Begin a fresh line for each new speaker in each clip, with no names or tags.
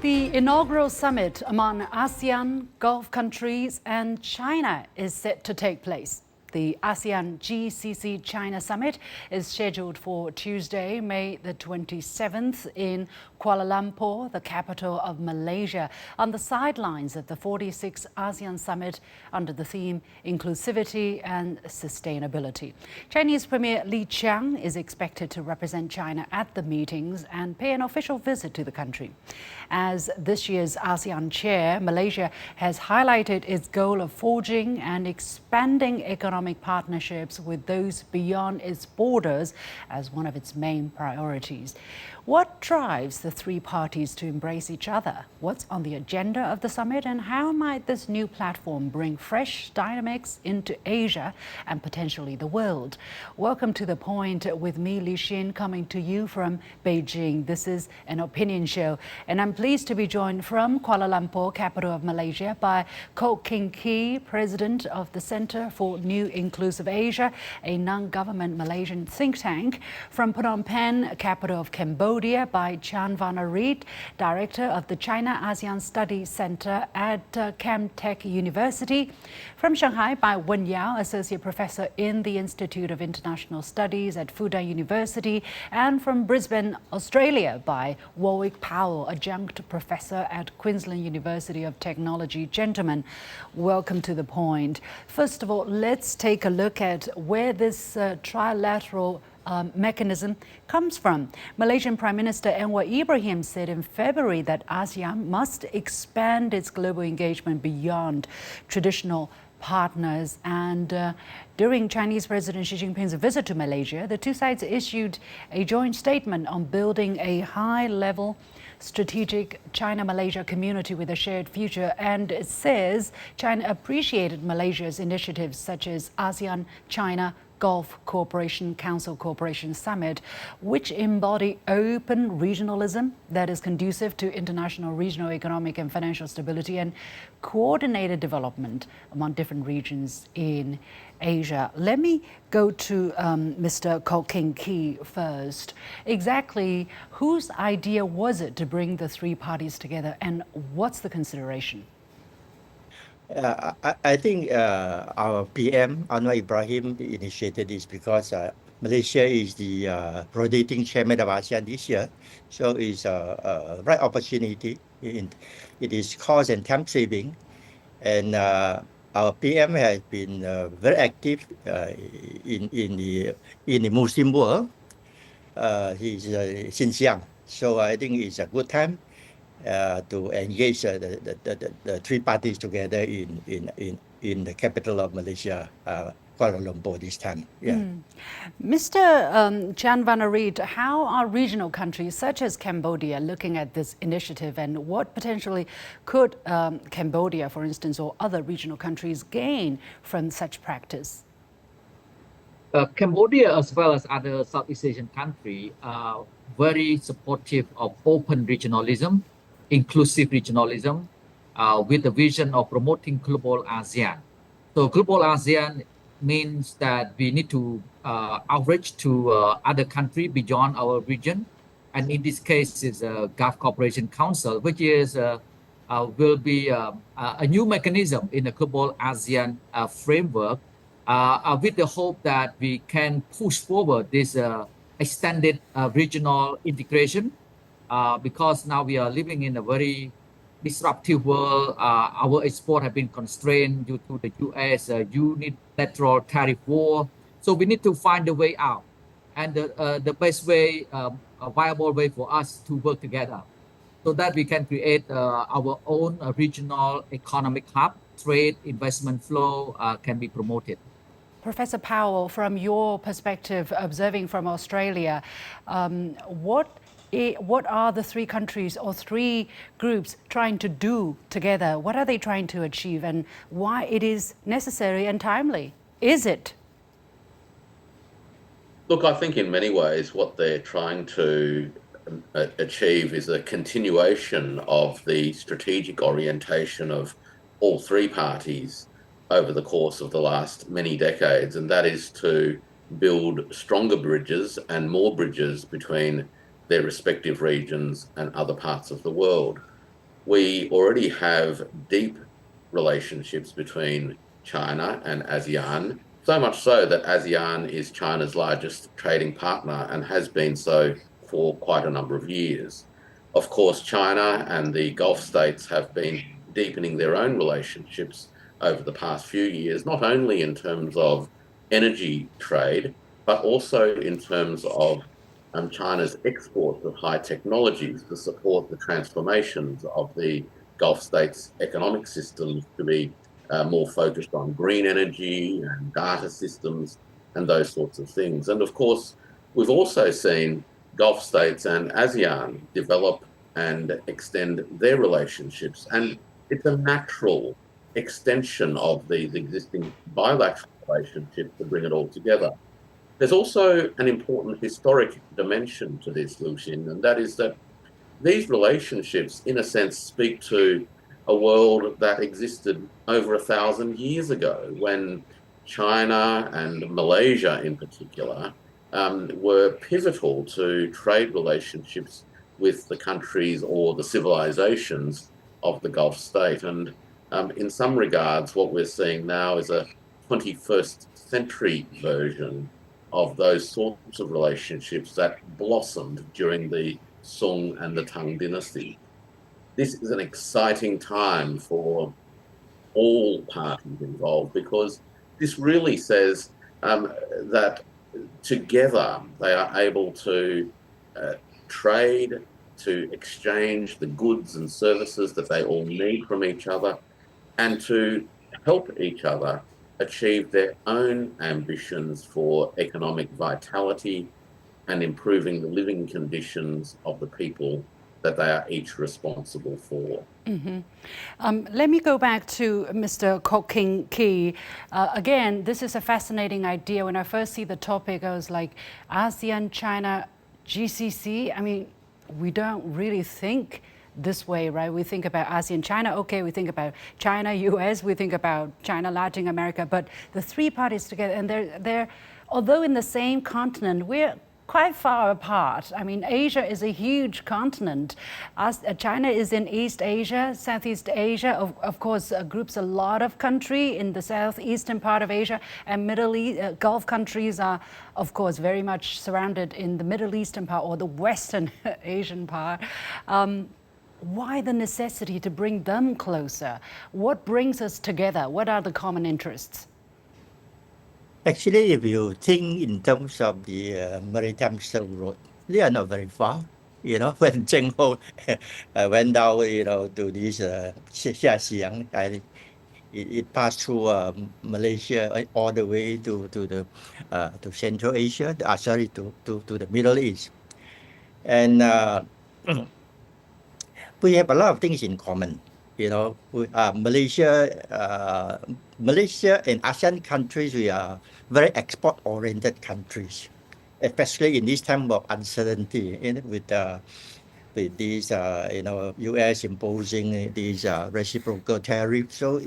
The inaugural summit among ASEAN, Gulf countries and China is set to take place. The ASEAN-GCC-China Summit is scheduled for Tuesday, May the 27th in Kuala Lumpur, the capital of Malaysia, on the sidelines of the 46th ASEAN Summit under the theme Inclusivity and Sustainability. Chinese Premier Li Qiang is expected to represent China at the meetings and pay an official visit to the country. As this year's ASEAN chair, Malaysia has highlighted its goal of forging and expanding economic partnerships with those beyond its borders as one of its main priorities. What drives the three parties to embrace each other? What's on the agenda of the summit, and how might this new platform bring fresh dynamics into Asia and potentially the world? Welcome to The Point with me, Li Xin, coming to you from Beijing. This is an opinion show, and I'm pleased to be joined from Kuala Lumpur, capital of Malaysia, by Kok King Kee, president of the Center for New Inclusive Asia, a non-government Malaysian think tank; from Phnom Penh, capital of Cambodia, by Chan Vanareet, director of the China ASEAN Studies Center at Camtech University; from Shanghai, by Wen Yao, associate professor in the Institute of International Studies at Fudan University; and from Brisbane, Australia, by Warwick Powell, adjunct professor at Queensland University of Technology. Gentlemen, welcome to The Point. First of all, let's take a look at where this trilateral mechanism comes from. Malaysian Prime Minister Anwar Ibrahim said in February that ASEAN must expand its global engagement beyond traditional partners. And during Chinese President Xi Jinping's visit to Malaysia, the two sides issued a joint statement on building a high-level strategic China-Malaysia community with a shared future. And it says China appreciated Malaysia's initiatives such as ASEAN-China Gulf Cooperation Council Cooperation Summit, which embody open regionalism that is conducive to international, regional, economic and financial stability and coordinated development among different regions in Asia. Let me go to Mr. Kok King Kee first. Exactly whose idea was it to bring the three parties together, and what's the consideration?
I think our PM, Anwar Ibrahim, initiated this because Malaysia is the rotating chairman of ASEAN this year. So it's a right opportunity. It is cost and time saving. And our PM has been very active in the Muslim world. He's since young. So I think it's a good time to engage the three parties together in the capital of Malaysia, Kuala Lumpur this time. Yeah.
Mr. Chan Vanareet, how are regional countries such as Cambodia looking at this initiative, and what potentially could Cambodia, for instance, or other regional countries gain from such practice?
Cambodia, as well as other Southeast Asian countries, are very supportive of open regionalism, inclusive regionalism, with the vision of promoting global ASEAN. So global ASEAN means that we need to outreach to other countries beyond our region. And in this case, it's a Gulf Cooperation Council, which is will be a new mechanism in the global ASEAN framework, with the hope that we can push forward this extended regional integration. Because now we are living in a very disruptive world. Our export have been constrained due to the U.S. Unilateral tariff war. So we need to find a way out, and the best way, a viable way for us to work together, so that we can create our own regional economic hub. Trade, investment flow can be promoted.
Professor Powell, from your perspective, observing from Australia, what are the three countries or three groups trying to do together? What are they trying to achieve, and why it is necessary and timely? Is it?
Look, I think in many ways what they're trying to achieve is a continuation of the strategic orientation of all three parties over the course of the last many decades, and that is to build stronger bridges and more bridges between their respective regions and other parts of the world. we already have deep relationships between China and ASEAN, so much so that ASEAN is China's largest trading partner and has been so for quite a number of years. Of course, China and the Gulf states have been deepening their own relationships over the past few years, not only in terms of energy trade, but also in terms of China's exports of high technologies to support the transformations of the Gulf states' economic systems to be more focused on green energy and data systems and those sorts of things. And of course, we've also seen Gulf states and ASEAN develop and extend their relationships. And it's a natural extension of these existing bilateral relationships to bring it all together. There's also an important historic dimension to this, Lucian, and that is that these relationships, in a sense, speak to a world that existed over 1,000 years ago when China and Malaysia in particular were pivotal to trade relationships with the countries or the civilizations of the Gulf state. And in some regards, what we're seeing now is a 21st century version of those sorts of relationships that blossomed during the Song and the Tang dynasty. This is an exciting time for all parties involved because this really says that together they are able to trade, to exchange the goods and services that they all need from each other, and to help each other achieve their own ambitions for economic vitality and improving the living conditions of the people that they are each responsible for.
Let me go back to Mr. Kok King Kee. Again, this is a fascinating idea. When I first see the topic, I was like, ASEAN-China GCC? I mean, we don't really think this way, right? We think about ASEAN-China, okay, we think about China-US, we think about China-Latin America, but the three parties together, and they're although in the same continent, we're quite far apart. I mean, Asia is a huge continent. China is in East Asia, Southeast Asia, of course, groups a lot of countries in the southeastern part of Asia, and Middle East, Gulf countries are, of course, very much surrounded in the Middle Eastern part or the Western Asian part. Why the necessity to bring them closer? What brings us together? What are the common interests?
Actually, if you think in terms of the maritime Silk Road, they are not very far. You know, when Zheng Ho went down, you know, to this Xiaxiang, it passed through Malaysia all the way to Central Asia. Sorry, to the Middle East, and we have a lot of things in common. You know, Malaysia and ASEAN countries, we are very export-oriented countries, especially in this time of uncertainty, with these, U.S. imposing these reciprocal tariffs. So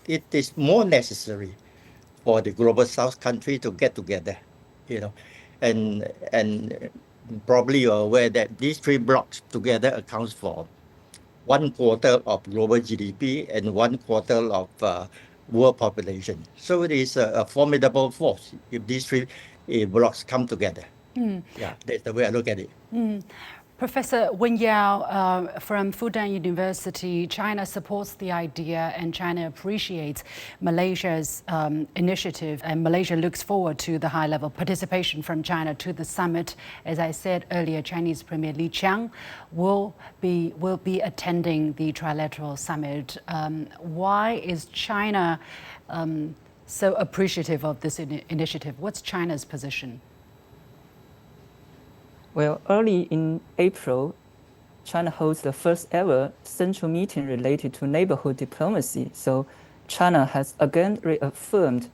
it is more necessary for the global South country to get together, you know, and probably you're aware that these three blocks together accounts for 1/4 of global GDP and 1/4 of world population. So it is a formidable force if these three blocks come together. Yeah, that's the way I look at it.
Professor Wen Yao from Fudan University, China supports the idea and China appreciates Malaysia's initiative, and Malaysia looks forward to the high-level participation from China to the summit. As I said earlier, Chinese Premier Li Qiang will be attending the trilateral summit. Why is China so appreciative of this initiative? What's China's position?
Well, early in April, China holds the first ever central meeting related to neighborhood diplomacy. So China has again reaffirmed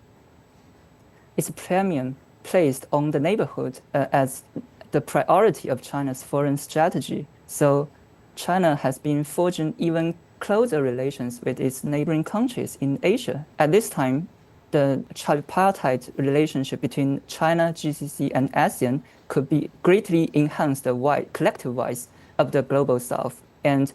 its premium placed on the neighborhood as the priority of China's foreign strategy. So China has been forging even closer relations with its neighboring countries in Asia. At this time, the tripartite relationship between China, GCC, and ASEAN could be greatly enhanced the collective voice of the global South. And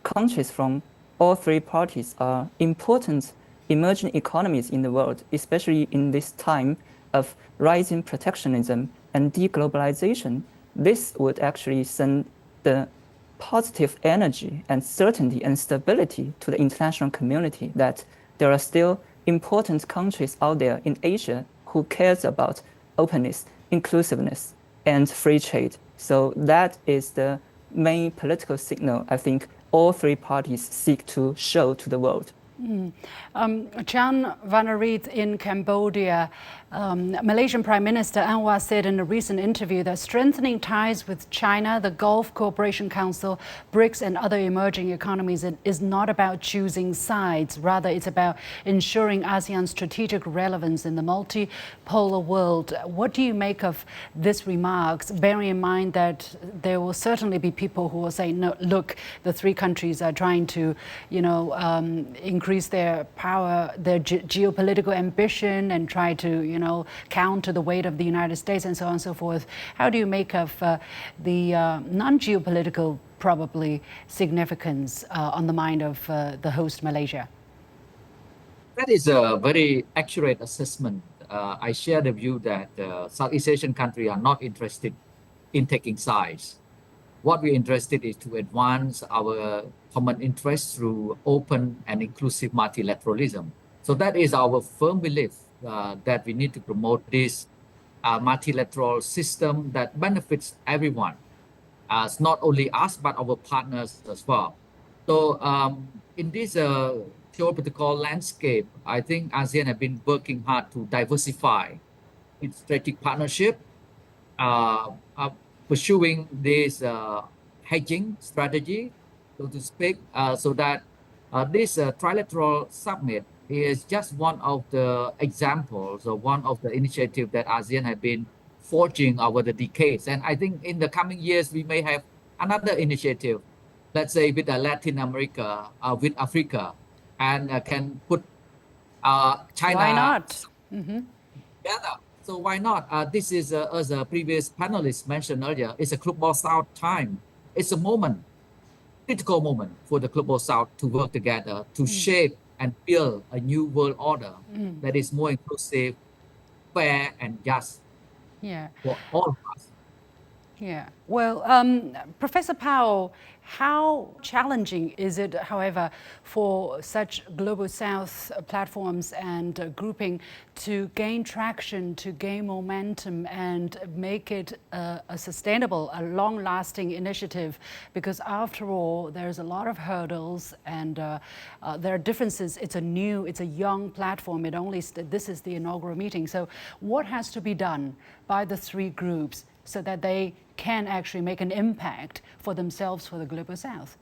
countries from all three parties are important emerging economies in the world, especially in this time of rising protectionism and deglobalization. This would actually send the positive energy and certainty and stability to the international community that there are still important countries out there in Asia who cares about openness, inclusiveness, and free trade. So that is the main political signal I think all three parties seek to show to the world.
Chan Vanarit in Cambodia, Malaysian Prime Minister Anwar said in a recent interview that strengthening ties with China, the Gulf Cooperation Council, BRICS and other emerging economies is not about choosing sides. Rather, it's about ensuring ASEAN's strategic relevance in the multipolar world. What do you make of this remarks, bearing in mind that there will certainly be people who will say, no, look, the three countries are trying to, increase their power, their geopolitical ambition, and try to, counter the weight of the United States and so on and so forth. How do you make of the non-geopolitical, probably, significance on the mind of the host Malaysia?
That is a very accurate assessment. I share the view that Southeast Asian countries are not interested in taking sides. What we're interested in is to advance our common interests through open and inclusive multilateralism. So that is our firm belief that we need to promote this multilateral system that benefits everyone, as not only us, but our partners as well. So in this geopolitical landscape, I think ASEAN have been working hard to diversify its strategic partnership, pursuing this hedging strategy, so to speak, so that this trilateral summit is just one of the examples or one of the initiatives that ASEAN have been forging over the decades. And I think in the coming years, we may have another initiative, let's say with Latin America, with Africa, and can put China
Why not?
together. So why not? This is, as a previous panelist mentioned earlier, it's a Global South time. It's a moment, critical moment for the Global South to work together to shape and build a new world order that is more inclusive, fair, and just for all of us.
Yeah. Well, Professor Powell, how challenging is it, however, for such Global South platforms and grouping to gain traction, to gain momentum and make it a sustainable, a long-lasting initiative? Because after all, there's a lot of hurdles and there are differences. It's a young platform. This is the inaugural meeting. So what has to be done by the three groups so that they can actually make an impact for themselves, for the Global South?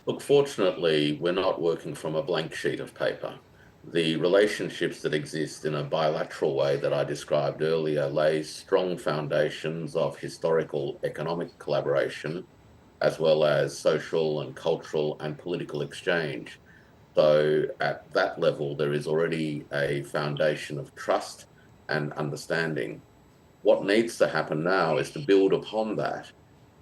Look, fortunately, we're not working from a blank sheet of paper. The relationships that exist in a bilateral way that I described earlier lay strong foundations of historical economic collaboration, as well as social and cultural and political exchange. So at that level, there is already a foundation of trust and understanding. What needs to happen now is to build upon that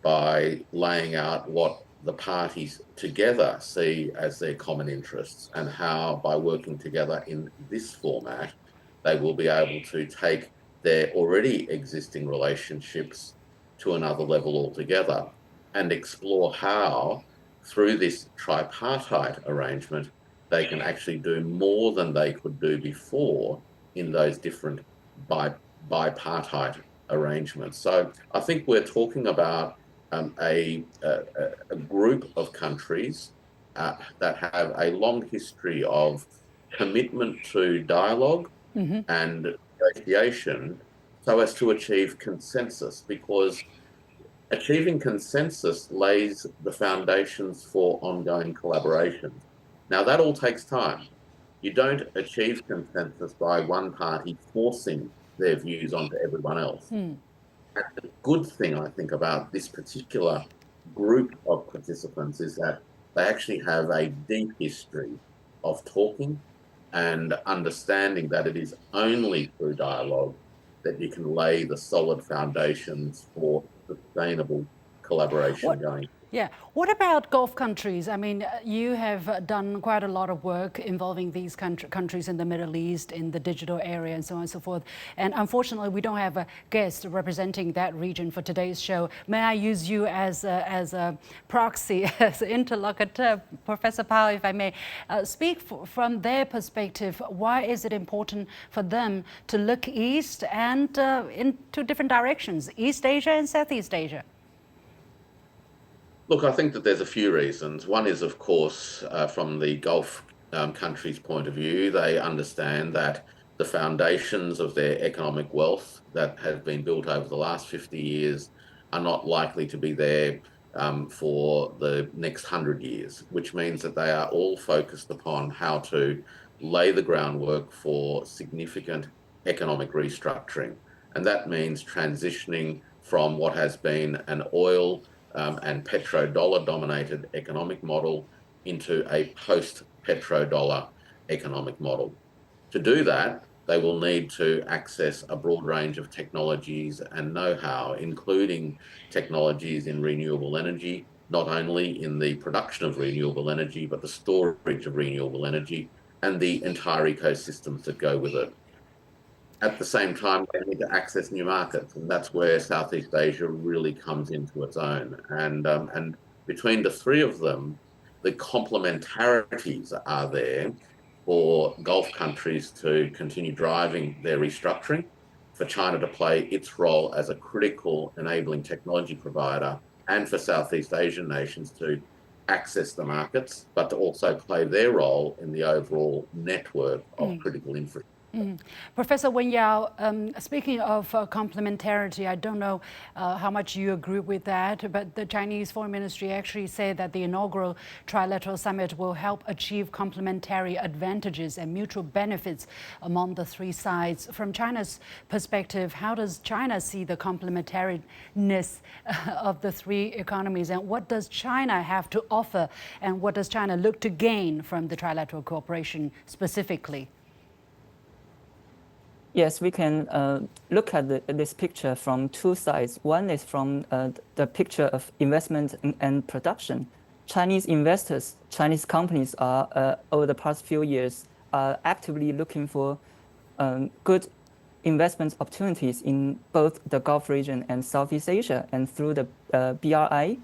by laying out what the parties together see as their common interests and how, by working together in this format, they will be able to take their already existing relationships to another level altogether and explore how, through this tripartite arrangement, they can actually do more than they could do before in those different bipartite arrangements. So I think we're talking about a group of countries that have a long history of commitment to dialogue and negotiation so as to achieve consensus, because achieving consensus lays the foundations for ongoing collaboration. Now, that all takes time. You don't achieve consensus by one party forcing their views onto everyone else. And the good thing, I think, about this particular group of participants is that they actually have a deep history of talking and understanding that it is only through dialogue that you can lay the solid foundations for sustainable collaboration going.
Yeah. What about Gulf countries? I mean, you have done quite a lot of work involving these countries in the Middle East, in the digital area, and so on and so forth. And unfortunately, we don't have a guest representing that region for today's show. May I use you as a proxy, as an interlocutor, Professor Powell, if I may? Speak from their perspective. Why is it important for them to look east and in two different directions, East Asia and Southeast Asia?
Look, I think that there's a few reasons. One is, of course, from the Gulf countries' point of view, they understand that the foundations of their economic wealth that have been built over the last 50 years are not likely to be there for the next 100 years, which means that they are all focused upon how to lay the groundwork for significant economic restructuring. And that means transitioning from what has been an oil and petrodollar dominated economic model into a post-petrodollar economic model. To do that, they will need to access a broad range of technologies and know-how, including technologies in renewable energy, not only in the production of renewable energy, but the storage of renewable energy and the entire ecosystems that go with it. At the same time, they need to access new markets, and that's where Southeast Asia really comes into its own. And between the three of them, the complementarities are there for Gulf countries to continue driving their restructuring, for China to play its role as a critical enabling technology provider, and for Southeast Asian nations to access the markets, but to also play their role in the overall network of critical infrastructure.
Professor Wen Yao, speaking of complementarity, I don't know how much you agree with that, but the Chinese Foreign Ministry actually said that the inaugural trilateral summit will help achieve complementary advantages and mutual benefits among the three sides. From China's perspective, how does China see the complementariness of the three economies, and what does China have to offer, and what does China look to gain from the trilateral cooperation specifically?
Yes, we can look at this picture from two sides. One is from the picture of investment and production. Chinese investors, Chinese companies are, over the past few years, are actively looking for good investment opportunities in both the Gulf region and Southeast Asia. And through the BRI,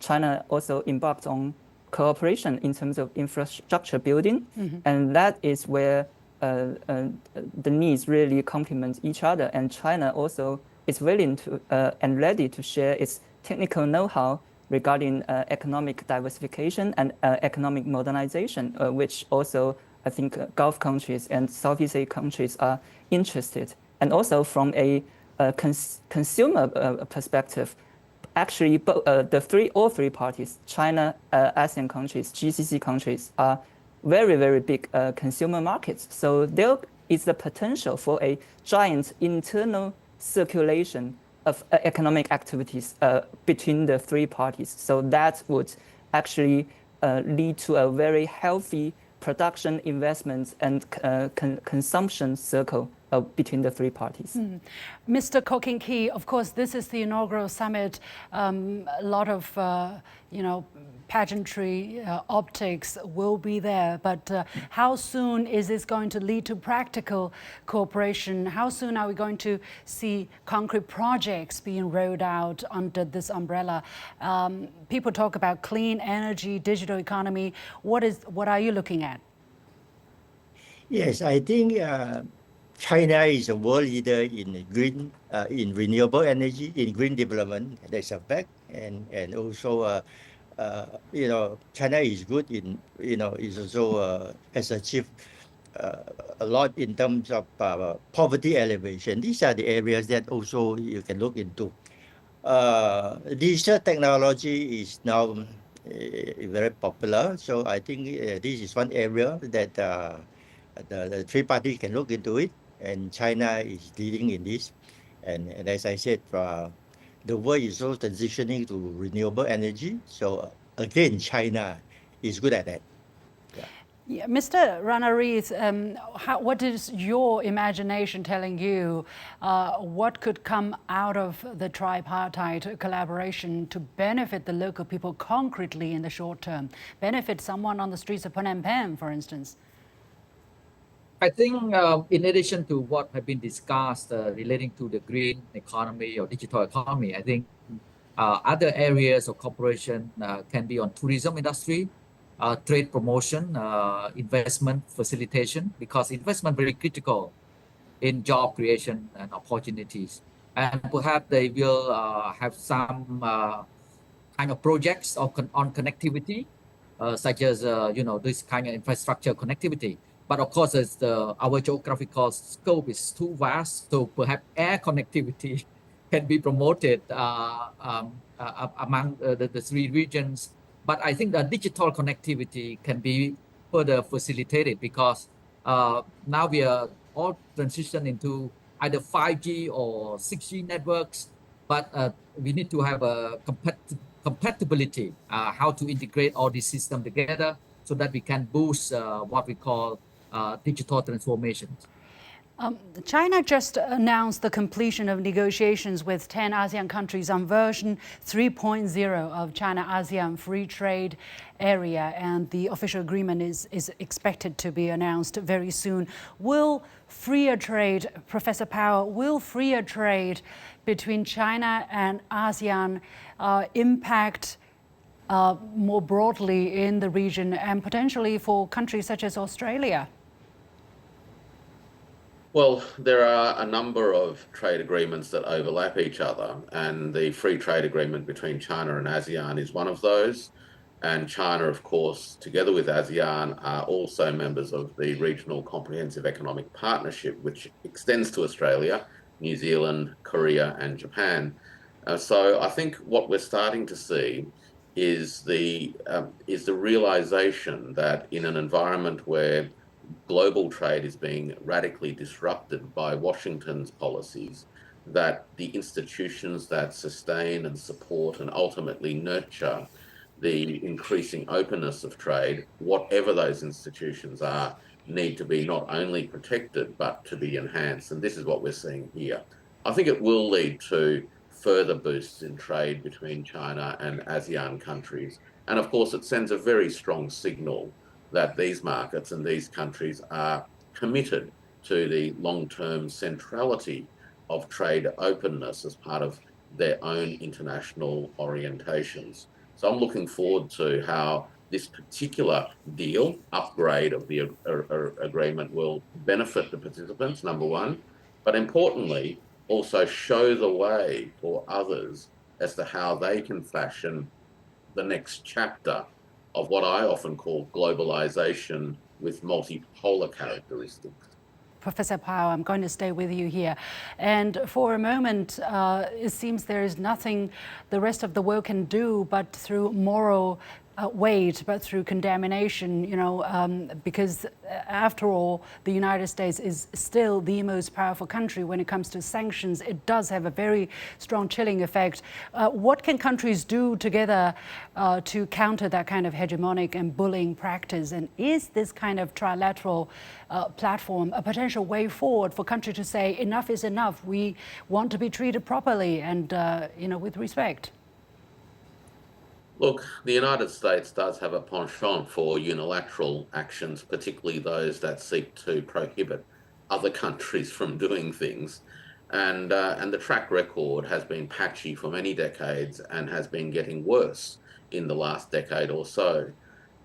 China also embarked on cooperation in terms of infrastructure building. And that is where the needs really complement each other, and China also is willing to and ready to share its technical know-how regarding economic diversification and economic modernization, which also I think Gulf countries and Southeast Asian countries are interested. And also from a consumer perspective, actually all three parties, China, ASEAN countries, GCC countries, are very, very big consumer markets. So there is the potential for a giant internal circulation of economic activities between the three parties. So that would actually lead to a very healthy production, investments, and consumption circle between the three parties.
Mr. Koking Kee, of course, this is the inaugural summit. A lot of, pageantry, optics will be there. But how soon is this going to lead to practical cooperation? How soon are we going to see concrete projects being rolled out under this umbrella? People talk about clean energy, digital economy. What are you looking at?
Yes, I think China is a world leader in green, in renewable energy, in green development. That's a fact, and also, China is good in, is also has achieved a lot in terms of poverty elevation. These are the areas that also you can look into. Digital technology is now very popular, so I think this is one area that the three parties can look into it, and China is leading in this. And as I said, the world is also transitioning to renewable energy. So again, China is good at that. Yeah.
Yeah, Mr. Ranariz, what is your imagination telling you? What could come out of the tripartite collaboration to benefit the local people concretely in the short term? Benefit someone on the streets of Phnom Penh, for instance?
I think in addition to what have been discussed relating to the green economy or digital economy, I think other areas of cooperation can be on tourism industry, trade promotion, investment facilitation, because investment very critical in job creation and opportunities. And perhaps they will have some kind of projects on connectivity, such as this kind of infrastructure connectivity. But of course, as our geographical scope is too vast, so perhaps air connectivity can be promoted among the three regions. But I think that digital connectivity can be further facilitated because now we are all transition into either 5G or 6G networks, but we need to have a compatibility, how to integrate all these systems together so that we can boost what we call digital transformations.
China just announced the completion of negotiations with 10 ASEAN countries on version 3.0 of China-ASEAN Free Trade Area, and the official agreement is expected to be announced very soon. Will freer trade, Professor Power, will freer trade between China and ASEAN impact more broadly in the region and potentially for countries such as Australia?
Well, there are a number of trade agreements that overlap each other, and the free trade agreement between China and ASEAN is one of those. And China, of course, together with ASEAN, are also members of the Regional Comprehensive Economic Partnership, which extends to Australia, New Zealand, Korea, and Japan. So I think what we're starting to see is the realization that in an environment where global trade is being radically disrupted by Washington's policies, that the institutions that sustain and support and ultimately nurture the increasing openness of trade, whatever those institutions are, need to be not only protected, but to be enhanced. And this is what we're seeing here. I think it will lead to further boosts in trade between China and ASEAN countries. And of course, it sends a very strong signal that these markets and these countries are committed to the long-term centrality of trade openness as part of their own international orientations. So I'm looking forward to how this particular deal, upgrade of the agreement, will benefit the participants, number one, but importantly, also show the way for others as to how they can fashion the next chapter of what I often call globalization with multipolar characteristics.
Professor Pao, I'm going to stay with you here. And for a moment, it seems there is nothing the rest of the world can do but through moral weight, but through condemnation, because after all, the United States is still the most powerful country when it comes to sanctions. It does have a very strong chilling effect. What can countries do together to counter that kind of hegemonic and bullying practice? And is this kind of trilateral platform a potential way forward for countries to say enough is enough? We want to be treated properly and with respect.
Look, the United States does have a penchant for unilateral actions, particularly those that seek to prohibit other countries from doing things. And the track record has been patchy for many decades and has been getting worse in the last decade or so.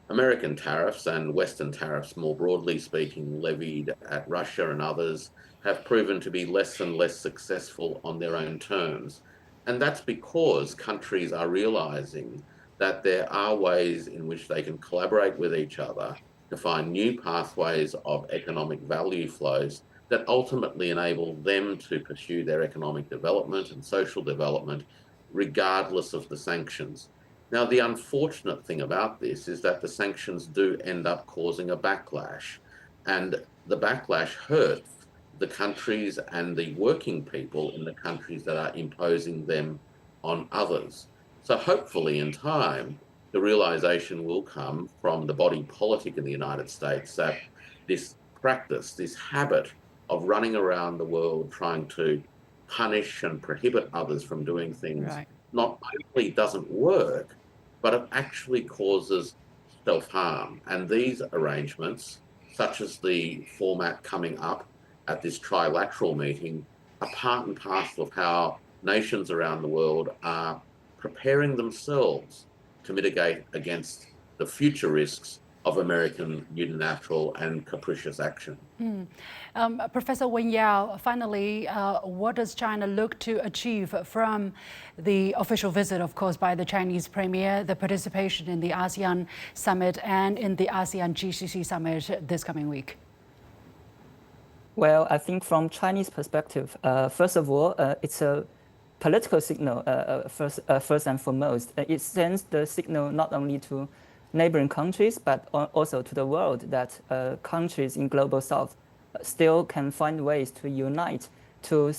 American tariffs and Western tariffs, more broadly speaking, levied at Russia and others, have proven to be less and less successful on their own terms. And that's because countries are realizing that there are ways in which they can collaborate with each other to find new pathways of economic value flows that ultimately enable them to pursue their economic development and social development, regardless of the sanctions. Now, the unfortunate thing about this is that the sanctions do end up causing a backlash, and the backlash hurts the countries and the working people in the countries that are imposing them on others. So hopefully in time, the realization will come from the body politic in the United States that this practice, this habit of running around the world trying to punish and prohibit others from doing things not only doesn't work, but it actually causes self-harm. And these arrangements, such as the format coming up at this trilateral meeting, are part and parcel of how nations around the world are preparing themselves to mitigate against the future risks of American unilateral and capricious action.
Professor Wen Yao, finally, what does China look to achieve from the official visit, of course, by the Chinese Premier, the participation in the ASEAN Summit and in the ASEAN-GCC Summit this coming week?
Well, I think from Chinese perspective, first of all, it's a political signal, first and foremost. It sends the signal not only to neighboring countries, but also to the world that countries in Global South still can find ways to unite, to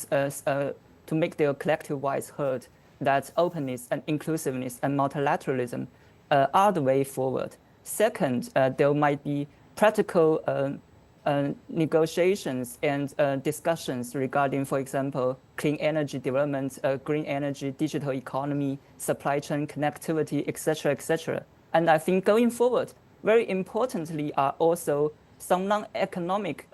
make their collective voice heard, that openness and inclusiveness and multilateralism are the way forward. Second, there might be practical negotiations and discussions regarding, for example, clean energy development, green energy, digital economy, supply chain connectivity, etc., etc. And I think going forward, very importantly, are also some non-economic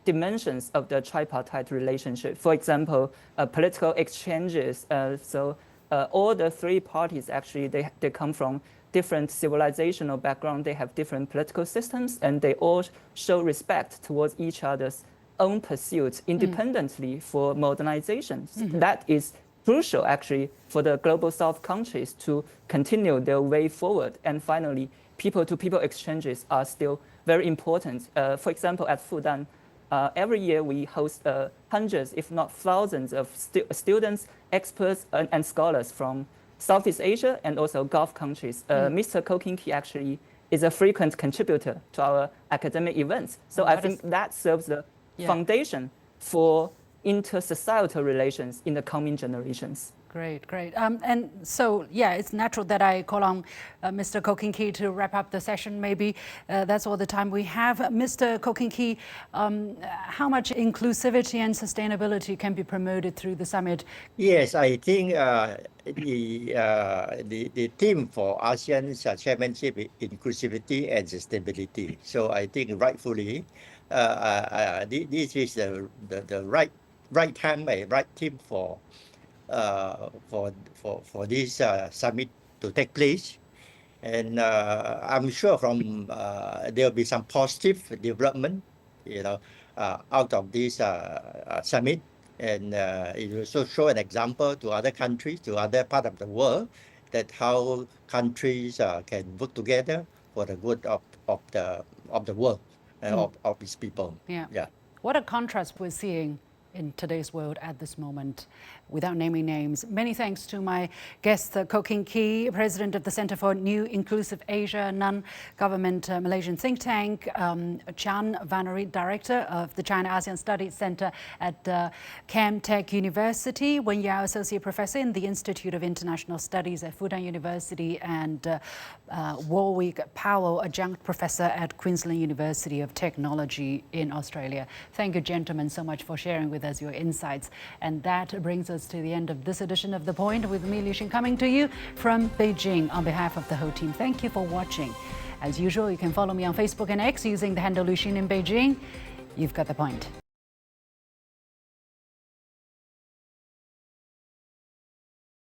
dimensions of the tripartite relationship. For example, political exchanges. All the three parties actually they come from different civilizational background. They have different political systems, and they all show respect towards each other's own pursuits independently for modernization. That is crucial, actually, for the Global South countries to continue their way forward. And finally, people-to-people exchanges are still very important. For example, at Fudan, every year we host hundreds, if not thousands, of students, experts, and scholars from Southeast Asia and also Gulf countries. Mr. Ko King-Ki actually is a frequent contributor to our academic events. So I think that serves the foundation for inter-societal relations in the coming generations.
Great, great. And so, yeah, it's natural that I call on Mr. Ko King-Ki to wrap up the session. Maybe that's all the time we have. Mr. Ko King-Ki, how much inclusivity and sustainability can be promoted through the summit?
Yes, I think the theme for ASEAN's chairmanship is inclusivity and sustainability. So I think rightfully, this is the right time, right theme for this summit to take place, and I'm sure from there will be some positive development, out of this summit, and it will also show an example to other countries, to other parts of the world, that how countries can work together for the good of the world and of its people.
Yeah. What a contrast we're seeing in today's world at this moment, without naming names. Many thanks to my guest, Ko King-Ki, President of the Center for New Inclusive Asia, non-government Malaysian think tank, Chan Vannery, Director of the China ASEAN Studies Center at Cam Tech University, Wen Yao, Associate Professor in the Institute of International Studies at Fudan University, and Warwick Powell, Adjunct Professor at Queensland University of Technology in Australia. Thank you, gentlemen, so much for sharing with us your insights. And that brings us to the end of this edition of The Point, with me, Liu Xin, coming to you from Beijing on behalf of the whole team. Thank you for watching. As usual, you can follow me on Facebook and X using the handle Liu Xin in Beijing. You've got the point.